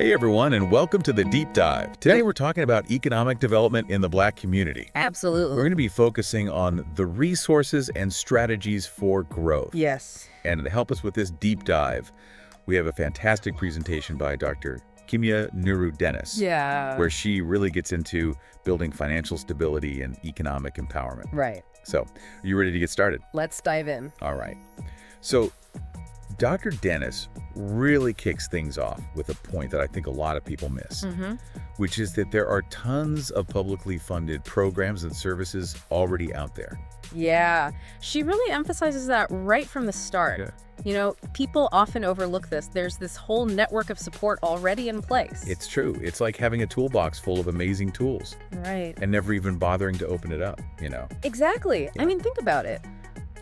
Hey everyone, and welcome to the Deep Dive. Today we're talking about economic development in the Black community. Absolutely. We're going to be focusing on the resources and strategies for growth. Yes. And to help us with this deep dive, we have a fantastic presentation by Dr. Kimya Nuru Dennis. Yeah. Where she really gets into building financial stability and economic empowerment. Right. So, are you ready to get started? Let's dive in. All right. So, Dr. Dennis really kicks things off with a point that I think a lot of people miss, which is that there are tons of publicly funded programs and services already out there. Yeah. She really emphasizes that right from the start. Yeah. You know, people often overlook this. There's this whole network of support already in place. It's true. It's like having a toolbox full of amazing tools. Right. And never even bothering to open it up, you know? Exactly. Yeah. I mean, think about it.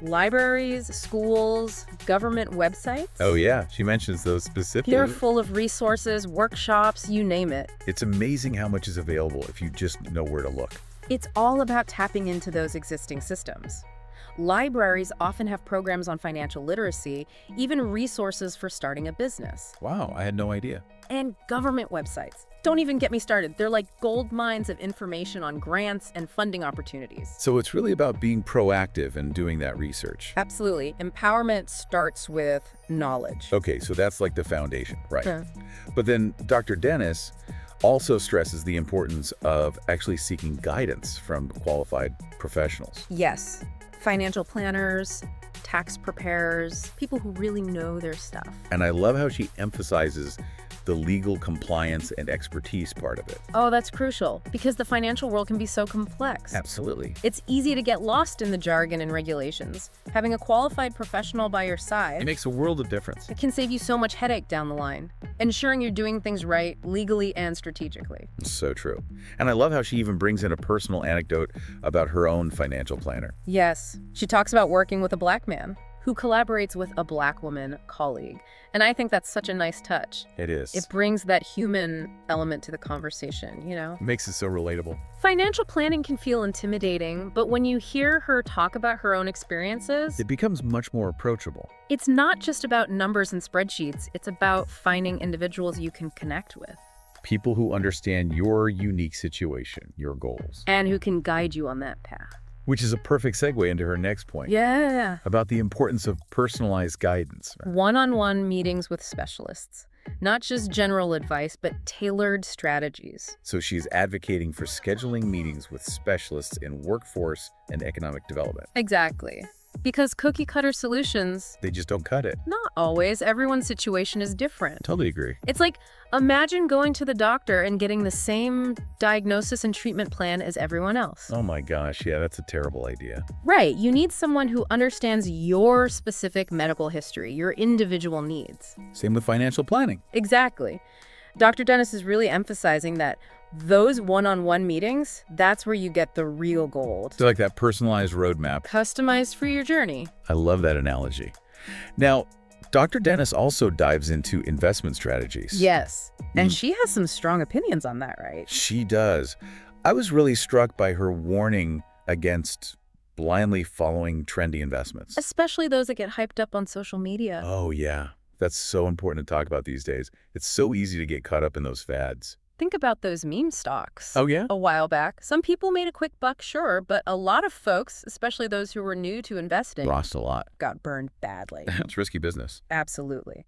Libraries, schools, government websites. Oh yeah, she mentions those specifically. They're full of resources, workshops, you name it. It's amazing how much is available if you just know where to look. It's all about tapping into those existing systems. Libraries often have programs on financial literacy, even resources for starting a business. Wow, I had no idea. And government websites. Don't even get me started. They're like gold mines of information on grants and funding opportunities. So it's really about being proactive and doing that research. Absolutely. Empowerment starts with knowledge. Okay, so that's like the foundation, right? Yeah. But then Dr. Dennis also stresses the importance of actually seeking guidance from qualified professionals. Yes. Financial planners, tax preparers, people who really know their stuff. And I love how she emphasizes the legal compliance and expertise part of it. Oh, that's crucial, because the financial world can be so complex. Absolutely. It's easy to get lost in the jargon and regulations. Having a qualified professional by your It side, makes a world of difference. it can save you so much headache down the line, ensuring you're doing things right, legally and strategically. So true. And I love how she even brings in a personal anecdote about her own financial planner. Yes, she talks about working with a Black man who collaborates with a Black woman colleague. And I think that's such a nice touch. It is. It brings that human element to the conversation, you know? It makes it so relatable. Financial planning can feel intimidating, but when you hear her talk about her own experiences, It becomes much more approachable. it's not just about numbers and spreadsheets. It's about finding individuals you can connect with People who understand your unique situation, your goals. and who can guide you on that path. Which is a perfect segue into her next point. Yeah. About the importance of personalized guidance. One-on-one meetings with specialists. Not just general advice, but tailored strategies. So she's advocating for scheduling meetings with specialists in workforce and economic development. Exactly. Because cookie-cutter solutions, They just don't cut it. not always. Everyone's situation is different. Totally agree. It's like, imagine going to the doctor and getting the same diagnosis and treatment plan as everyone else. Oh my gosh, yeah, that's a terrible idea. Right, you need someone who understands your specific medical history, your individual needs. Same with financial planning. Exactly. Dr. Dennis is really emphasizing that those one-on-one meetings, that's where you get the real gold. So like that personalized roadmap. Customized for your journey. I love that analogy. Now, Dr. Dennis also dives into investment strategies. Yes, and she has some strong opinions on that, right? She does. I was really struck by her warning against blindly following trendy investments. Especially those that get hyped up on social media. Oh, yeah. That's so important to talk about these days. It's so easy to get caught up in those fads. Think about those meme stocks. Oh, yeah? A while back. Some people made a quick buck, sure, but a lot of folks, especially those who were new to investing, Lost a lot. got burned badly. It's risky business. Absolutely.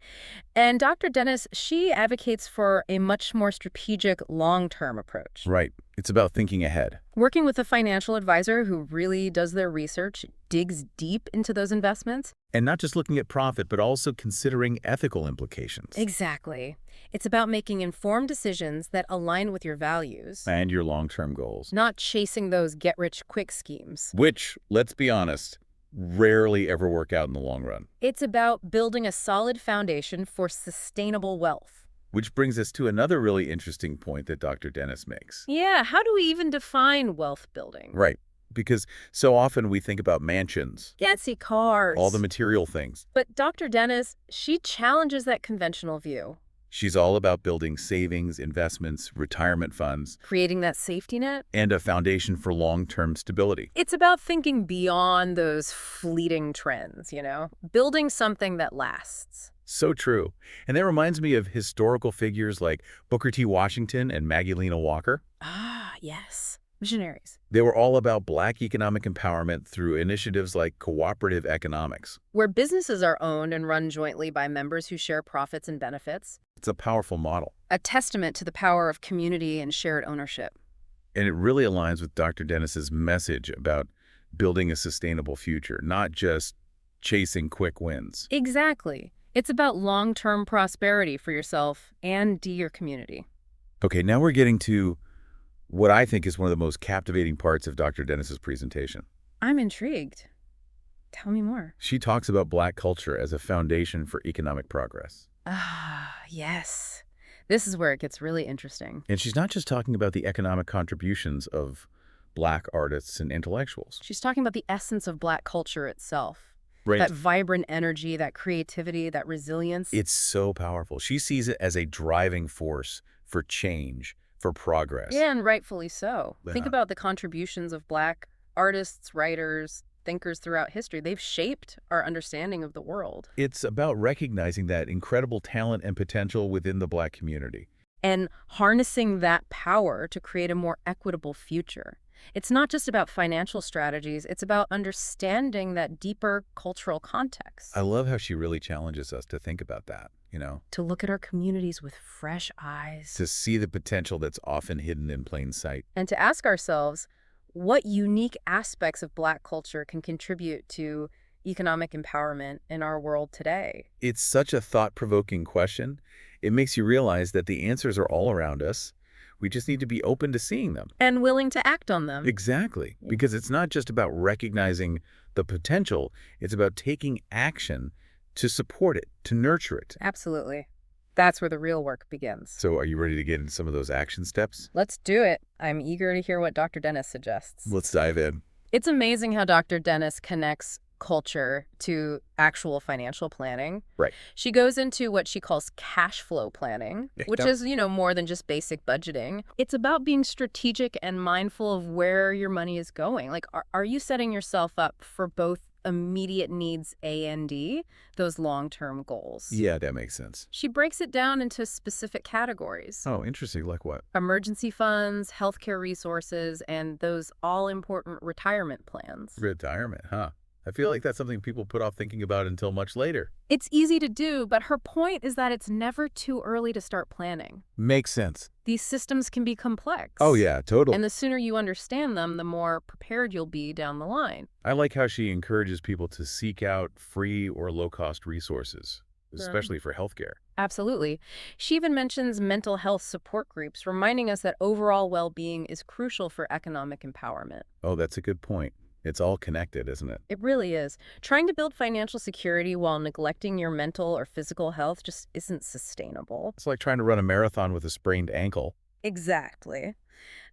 And Dr. Dennis, she advocates for a much more strategic, long-term approach. Right. It's about thinking ahead. Working with a financial advisor who really does their research, digs deep into those investments. And not just looking at profit, but also considering ethical implications. Exactly. It's about making informed decisions that align with your values, And your long-term goals. not chasing those get-rich-quick schemes. Which, let's be honest, rarely ever work out in the long run. It's about building a solid foundation for sustainable wealth. Which brings us to another really interesting point that Dr. Dennis makes. Yeah, how do we even define wealth building? Right. Because so often we think about mansions, Fancy cars. all the material things. But Dr. Dennis, she challenges that conventional view. She's all about building savings, investments, retirement funds, Creating that safety net. and a foundation for long-term stability. It's about thinking beyond those fleeting trends, you know? Building something that lasts. So true. And that reminds me of historical figures like Booker T. Washington and Magdalena Walker. Ah, yes. Missionaries. They were all about Black economic empowerment through initiatives like cooperative economics. Where businesses are owned and run jointly by members who share profits and benefits. It's a powerful model. A testament to the power of community and shared ownership. And it really aligns with Dr. Dennis's message about building a sustainable future, not just chasing quick wins. Exactly. It's about long-term prosperity for yourself and your community. Okay, now we're getting to what I think is one of the most captivating parts of Dr. Dennis's presentation. I'm intrigued. Tell me more. She talks about Black culture as a foundation for economic progress. Ah, yes. This is where it gets really interesting. And she's not just talking about the economic contributions of Black artists and intellectuals. She's talking about the essence of Black culture itself. Right. That vibrant energy, that creativity, that resilience. It's so powerful. She sees it as a driving force for change, for progress. Yeah, and rightfully so. Yeah. Think about the contributions of Black artists, writers, thinkers throughout history. They've shaped our understanding of the world. It's about recognizing that incredible talent and potential within the Black community. And harnessing that power to create a more equitable future. It's not just about financial strategies, it's about understanding that deeper cultural context. I love how she really challenges us to think about that, To look at our communities with fresh eyes. to see the potential that's often hidden in plain sight. And to ask ourselves, what unique aspects of Black culture can contribute to economic empowerment in our world today? It's such a thought-provoking question. It makes you realize that the answers are all around us. We just need to be open to seeing them. And willing to act on them. Exactly. Yeah. Because it's not just about recognizing the potential. It's about taking action to support it, to nurture it. Absolutely. That's where the real work begins. So are you ready to get into some of those action steps? Let's do it. I'm eager to hear what Dr. Dennis suggests. Let's dive in. It's amazing how Dr. Dennis connects culture to actual financial planning. Right. She goes into what she calls cash flow planning, Yeah, which is, more than just basic budgeting. It's about being strategic and mindful of where your money is going. Like, are you setting yourself up for both immediate needs A and D, those long-term goals? Yeah, that makes sense. She breaks it down into specific categories. Oh, interesting. Like what? Emergency funds, healthcare resources, and those all-important retirement plans. Retirement, huh? I feel like that's something people put off thinking about until much later. It's easy to do, but her point is that it's never too early to start planning. Makes sense. These systems can be complex. Oh, yeah, totally. And the sooner you understand them, the more prepared you'll be down the line. I like how she encourages people to seek out free or low-cost resources, especially for healthcare. Absolutely. She even mentions mental health support groups, reminding us that overall well-being is crucial for economic empowerment. Oh, that's a good point. It's all connected, isn't it? It really is. Trying to build financial security while neglecting your mental or physical health just isn't sustainable. It's like trying to run a marathon with a sprained ankle. Exactly.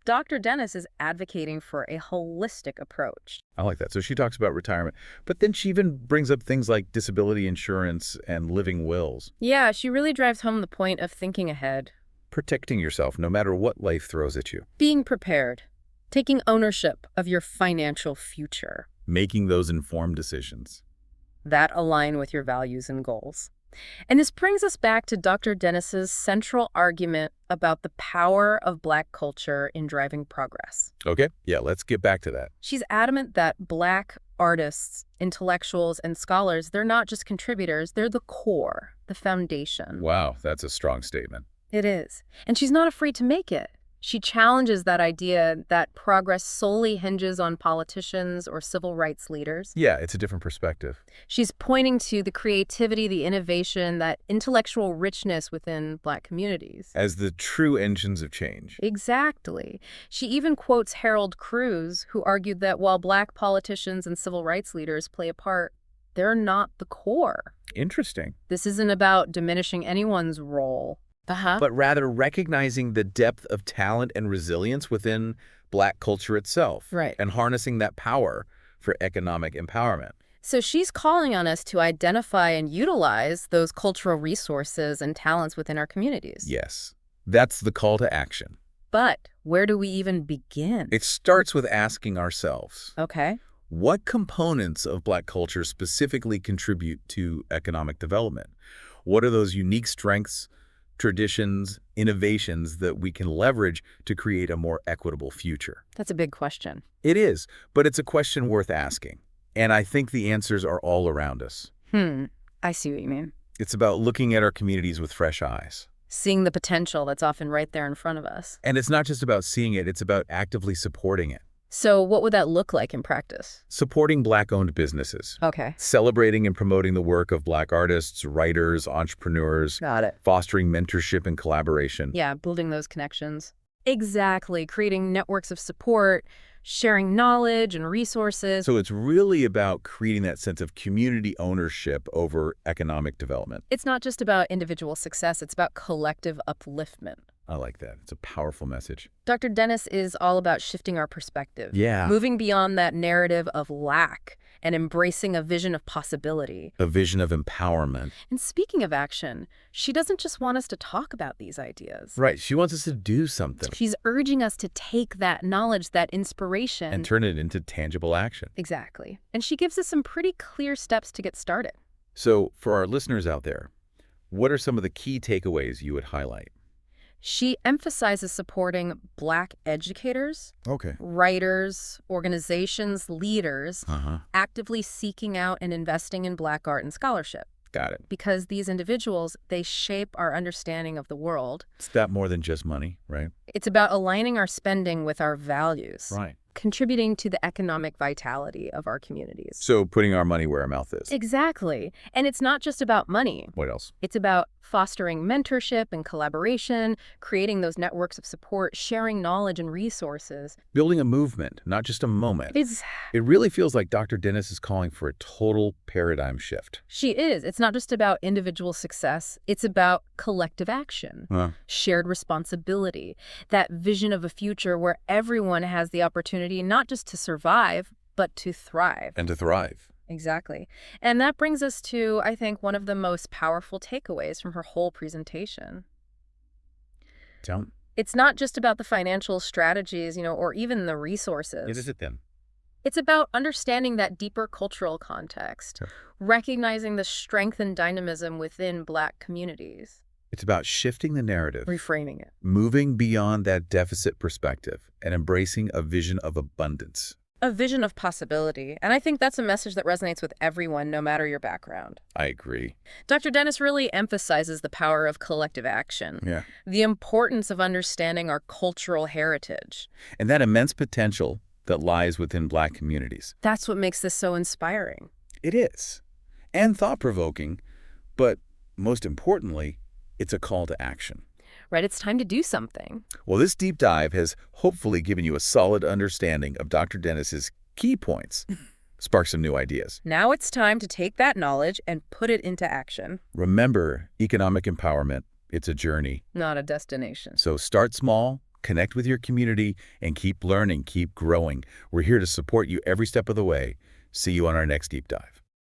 Dr. Dennis is advocating for a holistic approach. I like that. So she talks about retirement, but then she even brings up things like disability insurance and living wills. Yeah, she really drives home the point of thinking ahead. Protecting yourself no matter what life throws at you. Being prepared. Taking ownership of your financial future. Making those informed decisions. That align with your values and goals. And this brings us back to Dr. Dennis's central argument about the power of Black culture in driving progress. Okay, yeah, let's get back to that. She's adamant that Black artists, intellectuals, and scholars, they're not just contributors, they're the core, the foundation. Wow, that's a strong statement. It is. And she's not afraid to make it. She challenges that idea that progress solely hinges on politicians or civil rights leaders. Yeah, it's a different perspective. She's pointing to the creativity, the innovation, that intellectual richness within Black communities. As the true engines of change. Exactly. She even quotes Harold Cruz, who argued that while Black politicians and civil rights leaders play a part, they're not the core. Interesting. This isn't about diminishing anyone's role. But rather recognizing the depth of talent and resilience within Black culture itself. Right. And harnessing that power for economic empowerment. So she's calling on us to identify and utilize those cultural resources and talents within our communities. Yes, that's the call to action. But where do we even begin? It starts with asking ourselves, Okay. what components of Black culture specifically contribute to economic development? What are those unique strengths, traditions, innovations that we can leverage to create a more equitable future? That's a big question. It is, but it's a question worth asking. And I think the answers are all around us. I see what you mean. It's about looking at our communities with fresh eyes. Seeing the potential that's often right there in front of us. And it's not just about seeing it, it's about actively supporting it. So what would that look like in practice? Supporting Black-owned businesses. Okay. Celebrating and promoting the work of Black artists, writers, entrepreneurs. Got it. Fostering mentorship and collaboration. Yeah, building those connections. Exactly. Creating networks of support, sharing knowledge and resources. So it's really about creating that sense of community ownership over economic development. It's not just about individual success, it's about collective upliftment. I like that. It's a powerful message. Dr. Dennis is all about shifting our perspective. Yeah. Moving beyond that narrative of lack and embracing a vision of possibility. A vision of empowerment. And speaking of action, she doesn't just want us to talk about these ideas. Right. She wants us to do something. She's urging us to take that knowledge, that inspiration. And turn it into tangible action. Exactly. And she gives us some pretty clear steps to get started. So for our listeners out there, what are some of the key takeaways you would highlight? She emphasizes supporting Black educators, Okay. writers, organizations, leaders, actively seeking out and investing in Black art and scholarship. Got it. Because these individuals, they shape our understanding of the world. It's that more than just money, right? It's about aligning our spending with our values. Right. Contributing to the economic vitality of our communities. So putting our money where our mouth is. Exactly. And it's not just about money. What else? It's about fostering mentorship and collaboration, creating those networks of support, sharing knowledge and resources. Building a movement, not just a moment. It really feels like Dr. Dennis is calling for a total paradigm shift. She is. It's not just about individual success. It's about collective action, shared responsibility, that vision of a future where everyone has the opportunity not just to survive, but to thrive. And to thrive. Exactly. And that brings us to, I think, one of the most powerful takeaways from her whole presentation. Tell me. It's not just about the financial strategies, or even the resources. What is it then? It's about understanding that deeper cultural context, Sure. recognizing the strength and dynamism within Black communities. It's about shifting the narrative. Reframing it. Moving beyond that deficit perspective and embracing a vision of abundance. A vision of possibility. And I think that's a message that resonates with everyone, no matter your background. I agree. Dr. Dennis really emphasizes the power of collective action. Yeah. The importance of understanding our cultural heritage. And that immense potential that lies within Black communities. That's what makes this so inspiring. It is. And thought-provoking, but most importantly, it's a call to action. Right, it's time to do something. Well, this deep dive has hopefully given you a solid understanding of Dr. Dennis's key points, sparked some new ideas. Now it's time to take that knowledge and put it into action. Remember, economic empowerment, it's a journey. Not a destination. So start small, connect with your community, and keep learning, keep growing. We're here to support you every step of the way. See you on our next deep dive.